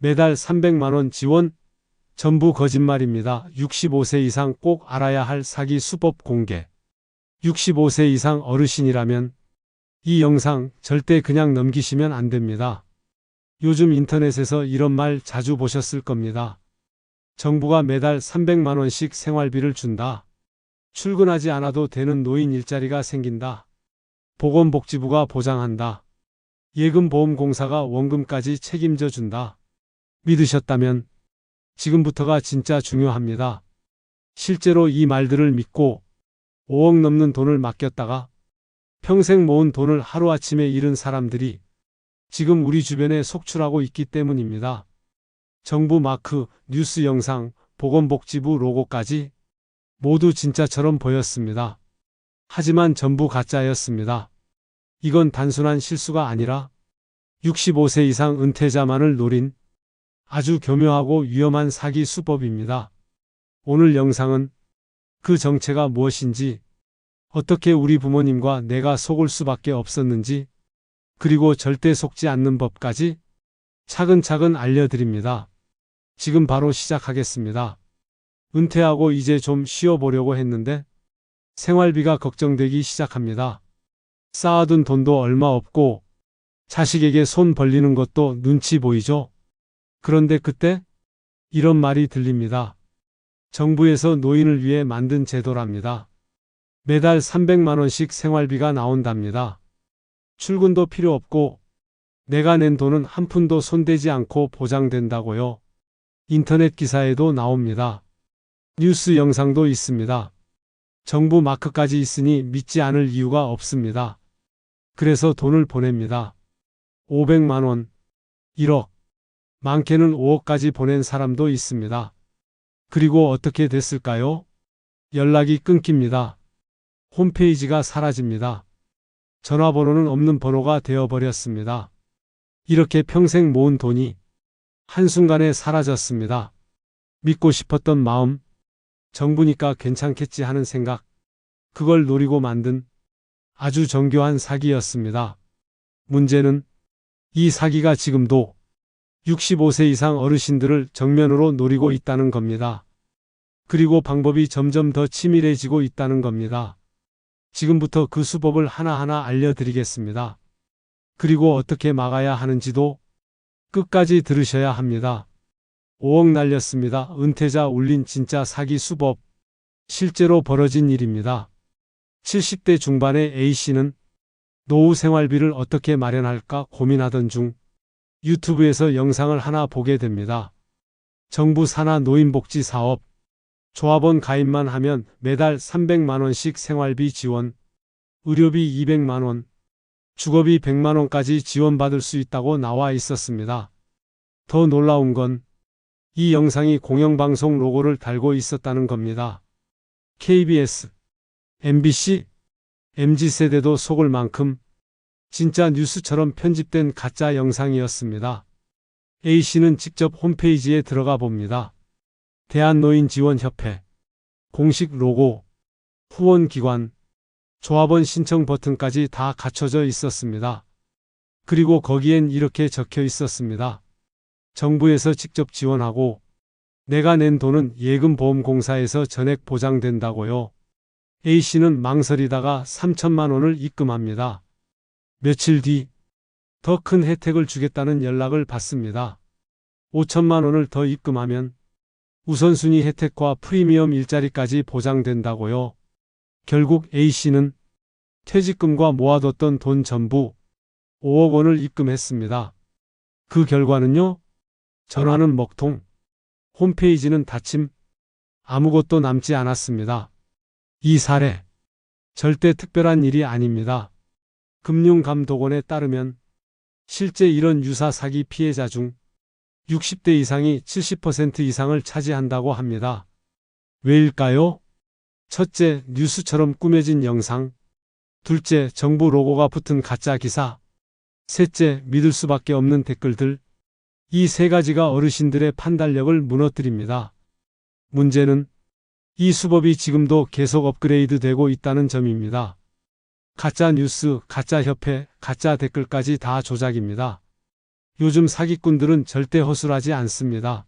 매달 300만원 지원? 전부 거짓말입니다. 65세 이상 꼭 알아야 할 사기 수법 공개. 65세 이상 어르신이라면 이 영상 절대 그냥 넘기시면 안 됩니다. 요즘 인터넷에서 이런 말 자주 보셨을 겁니다. 정부가 매달 300만원씩 생활비를 준다. 출근하지 않아도 되는 노인 일자리가 생긴다. 보건복지부가 보장한다. 예금보험공사가 원금까지 책임져 준다. 믿으셨다면 지금부터가 진짜 중요합니다. 실제로 이 말들을 믿고 5억 넘는 돈을 맡겼다가 평생 모은 돈을 하루아침에 잃은 사람들이 지금 우리 주변에 속출하고 있기 때문입니다. 정부 마크, 뉴스 영상, 보건복지부 로고까지 모두 진짜처럼 보였습니다. 하지만 전부 가짜였습니다. 이건 단순한 실수가 아니라 65세 이상 은퇴자만을 노린 아주 교묘하고 위험한 사기 수법입니다. 오늘 영상은 그 정체가 무엇인지, 어떻게 우리 부모님과 내가 속을 수밖에 없었는지, 그리고 절대 속지 않는 법까지 차근차근 알려드립니다. 지금 바로 시작하겠습니다. 은퇴하고 이제 좀 쉬어보려고 했는데 생활비가 걱정되기 시작합니다. 쌓아둔 돈도 얼마 없고 자식에게 손 벌리는 것도 눈치 보이죠? 그런데 그때 이런 말이 들립니다. 정부에서 노인을 위해 만든 제도랍니다. 매달 300만원씩 생활비가 나온답니다. 출근도 필요 없고 내가 낸 돈은 한 푼도 손대지 않고 보장된다고요. 인터넷 기사에도 나옵니다. 뉴스 영상도 있습니다. 정부 마크까지 있으니 믿지 않을 이유가 없습니다. 그래서 돈을 보냅니다. 500만원, 1억, 많게는 5억까지 보낸 사람도 있습니다. 그리고 어떻게 됐을까요? 연락이 끊깁니다. 홈페이지가 사라집니다. 전화번호는 없는 번호가 되어버렸습니다. 이렇게 평생 모은 돈이 한순간에 사라졌습니다. 믿고 싶었던 마음, 정부니까 괜찮겠지 하는 생각, 그걸 노리고 만든 아주 정교한 사기였습니다. 문제는 이 사기가 지금도 65세 이상 어르신들을 정면으로 노리고 있다는 겁니다. 그리고 방법이 점점 더 치밀해지고 있다는 겁니다. 지금부터 그 수법을 하나하나 알려드리겠습니다. 그리고 어떻게 막아야 하는지도 끝까지 들으셔야 합니다. 5억 날렸습니다. 은퇴자 울린 진짜 사기 수법. 실제로 벌어진 일입니다. 70대 중반의 A씨는 노후 생활비를 어떻게 마련할까 고민하던 중 유튜브에서 영상을 하나 보게 됩니다. 정부 산하 노인복지 사업, 조합원 가입만 하면 매달 300만원씩 생활비 지원, 의료비 200만원, 주거비 100만원까지 지원받을 수 있다고 나와 있었습니다. 더 놀라운 건 이 영상이 공영방송 로고를 달고 있었다는 겁니다. KBS, MBC, MZ세대도 속을 만큼 진짜 뉴스처럼 편집된 가짜 영상이었습니다. A씨는 직접 홈페이지에 들어가 봅니다. 대한노인지원협회, 공식 로고, 후원기관, 조합원 신청 버튼까지 다 갖춰져 있었습니다. 그리고 거기엔 이렇게 적혀 있었습니다. 정부에서 직접 지원하고 내가 낸 돈은 예금보험공사에서 전액 보장된다고요. A씨는 망설이다가 3천만 원을 입금합니다. 며칠 뒤 더 큰 혜택을 주겠다는 연락을 받습니다. 5천만 원을 더 입금하면 우선순위 혜택과 프리미엄 일자리까지 보장된다고요. 결국 A씨는 퇴직금과 모아뒀던 돈 전부 5억 원을 입금했습니다. 그 결과는요? 전화는 먹통, 홈페이지는 닫힘, 아무것도 남지 않았습니다. 이 사례, 절대 특별한 일이 아닙니다. 금융감독원에 따르면 실제 이런 유사 사기 피해자 중 60대 이상이 70% 이상을 차지한다고 합니다. 왜일까요? 첫째, 뉴스처럼 꾸며진 영상. 둘째, 정부 로고가 붙은 가짜 기사. 셋째, 믿을 수밖에 없는 댓글들. 이 세 가지가 어르신들의 판단력을 무너뜨립니다. 문제는 이 수법이 지금도 계속 업그레이드 되고 있다는 점입니다. 가짜 뉴스, 가짜 협회, 가짜 댓글까지 다 조작입니다. 요즘 사기꾼들은 절대 허술하지 않습니다.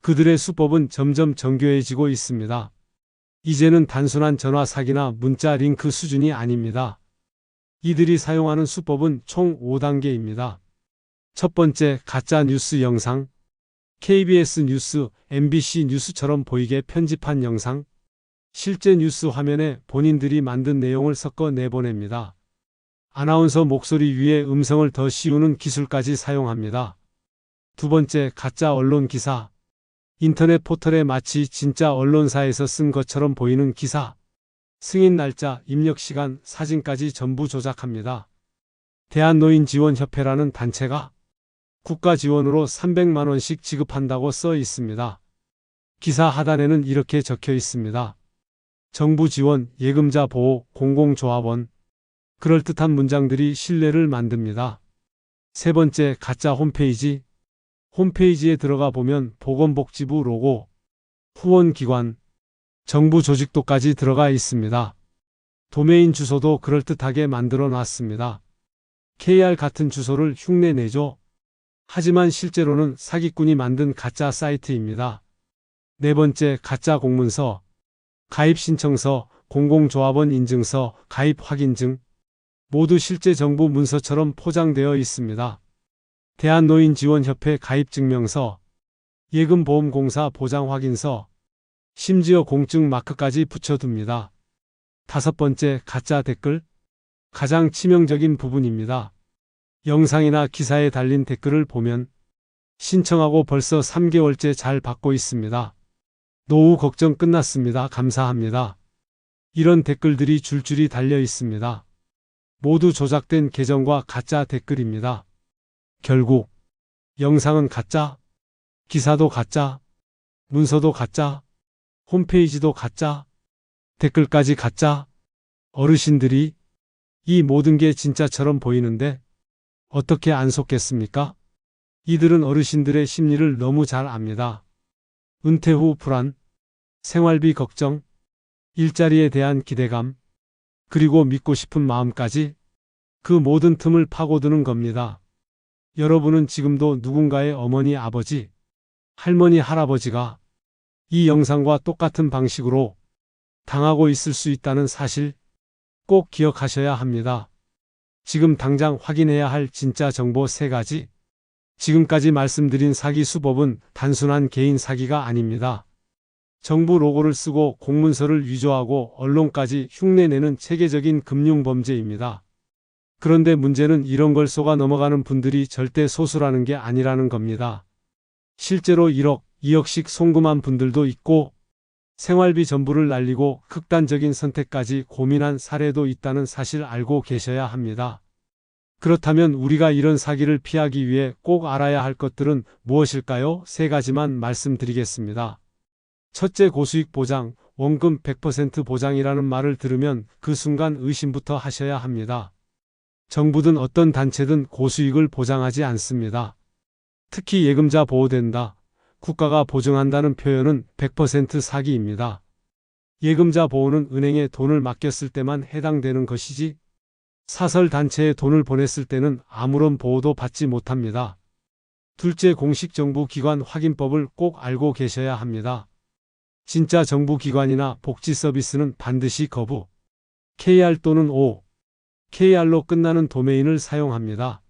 그들의 수법은 점점 정교해지고 있습니다. 이제는 단순한 전화 사기나 문자 링크 수준이 아닙니다. 이들이 사용하는 수법은 총 5단계입니다. 첫 번째, 가짜 뉴스 영상. KBS 뉴스, MBC 뉴스처럼 보이게 편집한 영상. 실제 뉴스 화면에 본인들이 만든 내용을 섞어 내보냅니다. 아나운서 목소리 위에 음성을 더 씌우는 기술까지 사용합니다. 두 번째, 가짜 언론 기사. 인터넷 포털에 마치 진짜 언론사에서 쓴 것처럼 보이는 기사. 승인 날짜, 입력 시간, 사진까지 전부 조작합니다. 대한노인지원협회라는 단체가 국가 지원으로 300만 원씩 지급한다고 써 있습니다. 기사 하단에는 이렇게 적혀 있습니다. 정부 지원, 예금자 보호, 공공조합원. 그럴듯한 문장들이 신뢰를 만듭니다. 세 번째, 가짜 홈페이지. 홈페이지에 들어가 보면 보건복지부 로고, 후원기관, 정부 조직도까지 들어가 있습니다. 도메인 주소도 그럴듯하게 만들어 놨습니다. KR 같은 주소를 흉내내죠. 하지만 실제로는 사기꾼이 만든 가짜 사이트입니다. 네 번째, 가짜 공문서. 가입 신청서, 공공조합원 인증서, 가입 확인증. 모두 실제 정부 문서처럼 포장되어 있습니다. 대한노인지원협회 가입증명서, 예금보험공사 보장확인서, 심지어 공증 마크까지 붙여둡니다. 다섯 번째, 가짜 댓글. 가장 치명적인 부분입니다. 영상이나 기사에 달린 댓글을 보면 신청하고 벌써 3개월째 잘 받고 있습니다. 노후 걱정 끝났습니다. 감사합니다. 이런 댓글들이 줄줄이 달려 있습니다. 모두 조작된 계정과 가짜 댓글입니다. 결국 영상은 가짜, 기사도 가짜, 문서도 가짜, 홈페이지도 가짜, 댓글까지 가짜. 어르신들이 이 모든 게 진짜처럼 보이는데 어떻게 안 속겠습니까? 이들은 어르신들의 심리를 너무 잘 압니다. 은퇴 후 불안, 생활비 걱정, 일자리에 대한 기대감, 그리고 믿고 싶은 마음까지 그 모든 틈을 파고드는 겁니다. 여러분은 지금도 누군가의 어머니, 아버지, 할머니, 할아버지가 이 영상과 똑같은 방식으로 당하고 있을 수 있다는 사실 꼭 기억하셔야 합니다. 지금 당장 확인해야 할 진짜 정보 3가지. 지금까지 말씀드린 사기 수법은 단순한 개인 사기가 아닙니다. 정부 로고를 쓰고 공문서를 위조하고 언론까지 흉내내는 체계적인 금융범죄입니다. 그런데 문제는 이런 걸 속아 넘어가는 분들이 절대 소수라는 게 아니라는 겁니다. 실제로 1억, 2억씩 송금한 분들도 있고 생활비 전부를 날리고 극단적인 선택까지 고민한 사례도 있다는 사실 알고 계셔야 합니다. 그렇다면 우리가 이런 사기를 피하기 위해 꼭 알아야 할 것들은 무엇일까요? 3가지만 말씀드리겠습니다. 첫째, 고수익 보장, 원금 100% 보장이라는 말을 들으면 그 순간 의심부터 하셔야 합니다. 정부든 어떤 단체든 고수익을 보장하지 않습니다. 특히 예금자 보호된다, 국가가 보증한다는 표현은 100% 사기입니다. 예금자 보호는 은행에 돈을 맡겼을 때만 해당되는 것이지 사설단체에 돈을 보냈을 때는 아무런 보호도 받지 못합니다. 둘째, 공식 정부기관 확인법을 꼭 알고 계셔야 합니다. 진짜 정부기관이나 복지 서비스는 반드시 거부, KR 또는 O, KR로 끝나는 도메인을 사용합니다.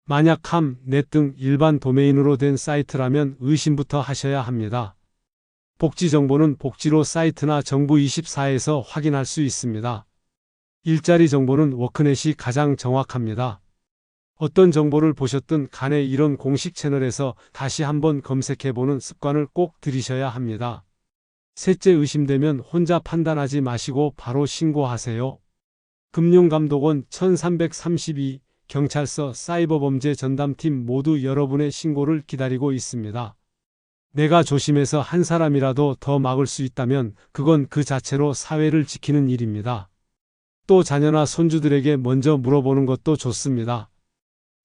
만약 컴, 넷 등 일반 도메인으로 된 사이트라면 의심부터 하셔야 합니다. 복지 정보는 복지로 사이트나 정부24에서 확인할 수 있습니다. 일자리 정보는 워크넷이 가장 정확합니다. 어떤 정보를 보셨든 간에 이런 공식 채널에서 다시 한번 검색해보는 습관을 꼭 들이셔야 합니다. 셋째, 의심되면 혼자 판단하지 마시고 바로 신고하세요. 금융감독원 1332, 경찰서, 사이버범죄 전담팀 모두 여러분의 신고를 기다리고 있습니다. 내가 조심해서 한 사람이라도 더 막을 수 있다면 그건 그 자체로 사회를 지키는 일입니다. 또 자녀나 손주들에게 먼저 물어보는 것도 좋습니다.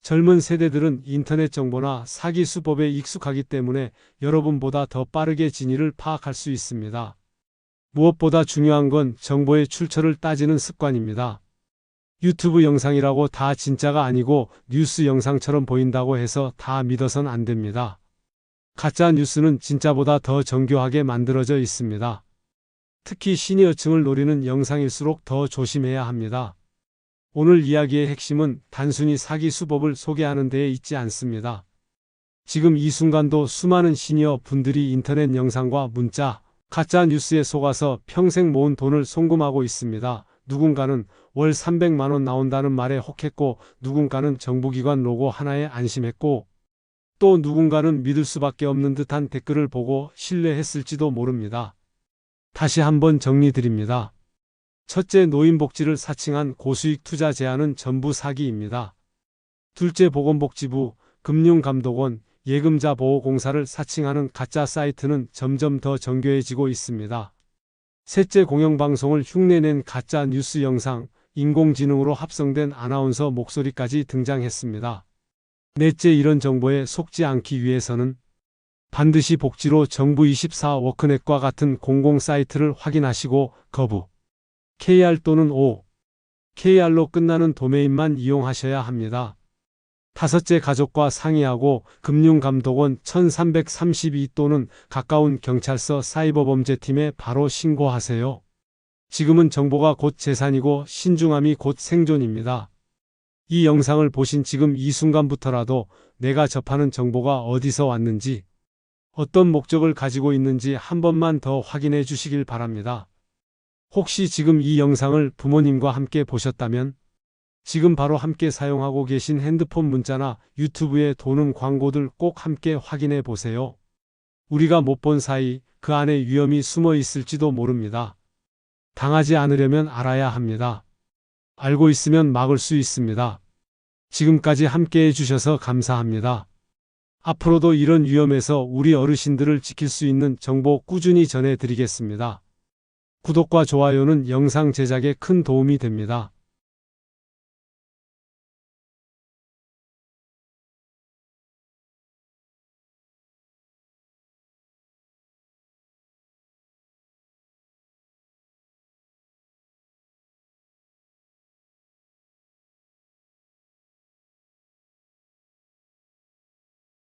젊은 세대들은 인터넷 정보나 사기 수법에 익숙하기 때문에 여러분보다 더 빠르게 진위를 파악할 수 있습니다. 무엇보다 중요한 건 정보의 출처를 따지는 습관입니다. 유튜브 영상이라고 다 진짜가 아니고 뉴스 영상처럼 보인다고 해서 다 믿어선 안 됩니다. 가짜 뉴스는 진짜보다 더 정교하게 만들어져 있습니다. 특히 시니어층을 노리는 영상일수록 더 조심해야 합니다. 오늘 이야기의 핵심은 단순히 사기 수법을 소개하는 데에 있지 않습니다. 지금 이 순간도 수많은 시니어 분들이 인터넷 영상과 문자, 가짜 뉴스에 속아서 평생 모은 돈을 송금하고 있습니다. 누군가는 월 300만 원 나온다는 말에 혹했고, 누군가는 정부기관 로고 하나에 안심했고, 또 누군가는 믿을 수밖에 없는 듯한 댓글을 보고 신뢰했을지도 모릅니다. 다시 한번 정리드립니다. 첫째, 노인복지를 사칭한 고수익 투자 제안은 전부 사기입니다. 둘째, 보건복지부, 금융감독원, 예금자보호공사를 사칭하는 가짜 사이트는 점점 더 정교해지고 있습니다. 셋째, 공영방송을 흉내낸 가짜 뉴스 영상, 인공지능으로 합성된 아나운서 목소리까지 등장했습니다. 넷째, 이런 정보에 속지 않기 위해서는 반드시 복지로 정부24 워크넷과 같은 공공 사이트를 확인하시고 거부, KR 또는 O, KR로 끝나는 도메인만 이용하셔야 합니다. 다섯째, 가족과 상의하고 금융감독원 1332 또는 가까운 경찰서 사이버범죄팀에 바로 신고하세요. 지금은 정보가 곧 재산이고 신중함이 곧 생존입니다. 이 영상을 보신 지금 이 순간부터라도 내가 접하는 정보가 어디서 왔는지, 어떤 목적을 가지고 있는지 한 번만 더 확인해 주시길 바랍니다. 혹시 지금 이 영상을 부모님과 함께 보셨다면 지금 바로 함께 사용하고 계신 핸드폰 문자나 유튜브에 도는 광고들 꼭 함께 확인해 보세요. 우리가 못 본 사이 그 안에 위험이 숨어 있을지도 모릅니다. 당하지 않으려면 알아야 합니다. 알고 있으면 막을 수 있습니다. 지금까지 함께 해주셔서 감사합니다. 앞으로도 이런 위험에서 우리 어르신들을 지킬 수 있는 정보 꾸준히 전해드리겠습니다. 구독과 좋아요는 영상 제작에 큰 도움이 됩니다.